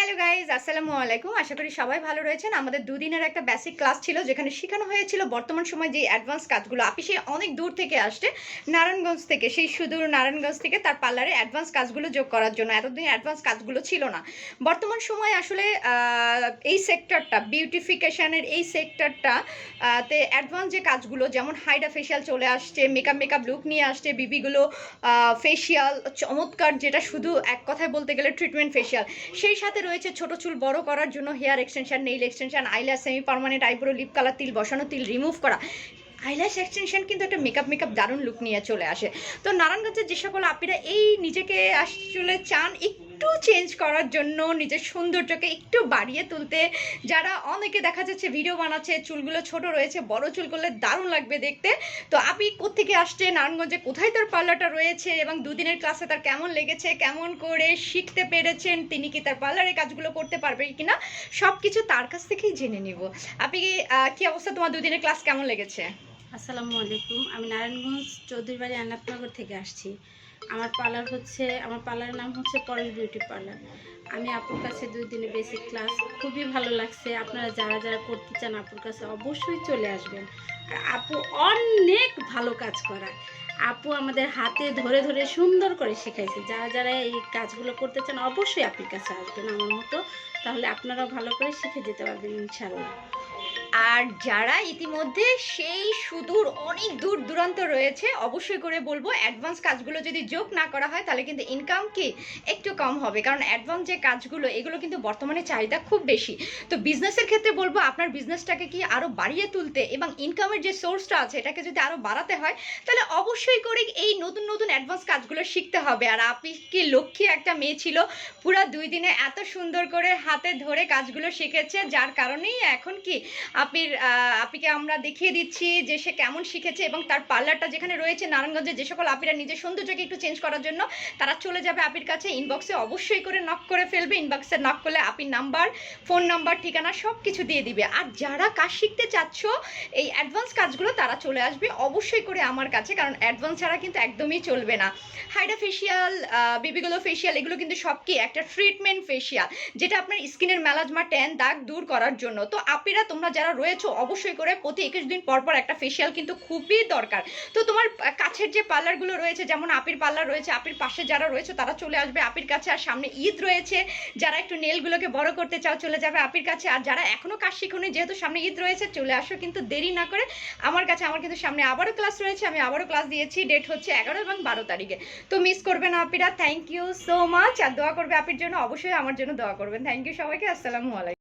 Hello guys, আসসালামু আলাইকুম। আশা করি সবাই ভালো রয়েছেন। আমাদের দুদিনের একটা বেসিক ক্লাস ছিল, যেখানে শেখানো হয়েছিল বর্তমান সময় যে অ্যাডভান্স কাজগুলো। আপনি সেই অনেক দূর থেকে আসছে, নারায়ণগঞ্জ থেকে, সেই সুদূর নারায়ণগঞ্জ থেকে তার পার্লারে অ্যাডভান্স কাজগুলো যোগ করার জন্য। এতদিন অ্যাডভান্স কাজগুলো ছিল না। বর্তমান সময় আসলে এই সেক্টরটা, বিউটিফিকেশনের এই সেক্টরটা তে অ্যাডভান্স যে কাজগুলো, যেমন হাইড্রা ফেশিয়াল চলে আসছে, মেকআপ লুক নিয়ে আসছে, বিবিগুলো ফেশিয়াল চমৎকার, যেটা শুধু এক কথায় বলতে গেলে ট্রিটমেন্ট ফেশিয়াল। সেই সাথে রয়েছে ছোট চুল বড় করার জন্য hair extension, nail extension, eyelash, semi permanent eyebrow, lip colour, তিল বসানো, তিল রিমুভ করা। আইল্যাশ এক্সটেনশন কিন্তু একটা মেকআপ দারুণ লুক নিয়ে চলে আসে। তো নারায়ণগঞ্জের যে সকল আপিরা এই নিজেকে আসলে চান একটু চেঞ্জ করার জন্য, নিজের সৌন্দর্যকে একটু বাড়িয়ে তুলতে, যারা অনেকে দেখা যাচ্ছে ভিডিও বানাচ্ছে চুলগুলো ছোট রয়েছে, বড় চুল করলে দারুণ লাগবে দেখতে। তো আপনি কোত্থেকে আসছে, নারায়ণগঞ্জে কোথায় তার পার্লারটা রয়েছে, এবং দুদিনের ক্লাসে তার কেমন লেগেছে, কেমন করে শিখতে পেরেছেন, তিনি কি তার পার্লারে কাজগুলো করতে পারবে কিনা, সব কিছু তার কাছ থেকেই জেনে নিব। আপনি কি অবস্থা, তোমার দুদিনের ক্লাস কেমন লেগেছে? আসসালামু আলাইকুম। আমি নারায়ণগঞ্জ চৌধুরীবাড়ি আনাতনগর থেকে আসছি। আমার পার্লারের নাম হচ্ছে পরেশ বিউটি পার্লার। আমি আপুর কাছে 2 দিনে বেসিক ক্লাস খুবই ভালো লাগছে। আপনারা যারা যারা করতে চান আপুর কাছে অবশ্যই চলে আসবেন। আর আপু অনেক ভালো কাজ করায়। আপু আমাদের হাতে ধরে ধরে সুন্দর করে শেখাইছে। যারা যারা এই কাজগুলো করতে চান অবশ্যই আপুর কাছে আসবেন আমার মতো, তাহলে আপনারাও ভালো করে শিখে যেতে পারবেন ইনশাআল্লাহ। আর যারা ইতিমধ্যে সেই সুদূর অনেক দূর দূরান্ত রয়েছে, অবশ্যই করে বলবো অ্যাডভান্স কাজগুলো যদি যোগ না করা হয় তাহলে কিন্তু ইনকাম কি একটু কম হবে, কারণ অ্যাডভান্স যে কাজগুলো এগুলো কিন্তু বর্তমানে চাহিদা খুব বেশি। তো বিজনেসের ক্ষেত্রে বলবো আপনার বিজনেসটাকে কি আরও বাড়িয়ে তুলতে এবং ইনকামের যে সোর্সটা আছে এটাকে যদি আরও বাড়াতে হয়, তাহলে অবশ্যই করে এই নতুন নতুন অ্যাডভান্স কাজগুলো শিখতে হবে। আর আপনি কি লক্ষ্মী একটা মেয়ে ছিল, পুরো 2 দিনে এত সুন্দর করে হাতে ধরে কাজগুলো শিখেছে, যার কারণেই এখন কি আপিকে আমরা দেখিয়ে দিচ্ছি যে সে কেমন শিখেছে। এবং তার পার্লারটা যেখানে রয়েছে নারায়ণগঞ্জে, যে সকল আপিরা নিজের সৌন্দর্যকে একটু চেঞ্জ করার জন্য, তারা চলে যাবে আপির কাছে। ইনবক্সে অবশ্যই করে নক করে ফেলবে। ইনবক্সে নক করলে আপির নাম্বার, ফোন নাম্বার, ঠিকানা সব কিছু দিয়ে দিবে। আর যারা কাজ শিখতে চাচ্ছ এই অ্যাডভান্স কাজগুলো, তারা চলে আসবে অবশ্যই করে আমার কাছে, কারণ অ্যাডভান্স ছাড়া কিন্তু একদমই চলবে না। হাইড্রা ফেশিয়াল, বেবিগুলো ফেশিয়াল, এগুলো কিন্তু সব কি একটা ট্রিটমেন্ট ফেশিয়াল, যেটা আপনার স্কিনের মেলাজমা, ট্যান দাগ দূর করার জন্য। তো আপিরা তোমরা যারা রয়েছো অবশ্যই করে প্রতি 21 দিন পর পর একটা ফেশিয়াল কিন্তু খুবই দরকার। তো তোমার কাছের যে পার্লারগুলো রয়েছে, যেমন আপির পার্লার রয়েছে, আপির পাশে যারা রয়েছে তারা চলে আসবে আপির কাছে। আর সামনে ঈদ রয়েছে, যারা একটু নেলগুলোকে বড় করতে চাও চলে যাবে আপির কাছে। আর যারা এখনো কাজ শিখুনি, যেহেতু সামনে ঈদ রয়েছে, চলে আসো কিন্তু দেরি না করে আমার কাছে। আমার কিন্তু সামনে আবারও ক্লাস রয়েছে, আমি আবারও ক্লাস দিয়েছি, ডেট হচ্ছে 11 এবং 12 তারিখে। তো মিস করবে না আপিরা। Thank you so much. আর দোয়া করবে আপির জন্য, অবশ্যই আমার জন্য দোয়া করবেন। থ্যাংক ইউ সবাইকে। আসসালামু আলাইকুম।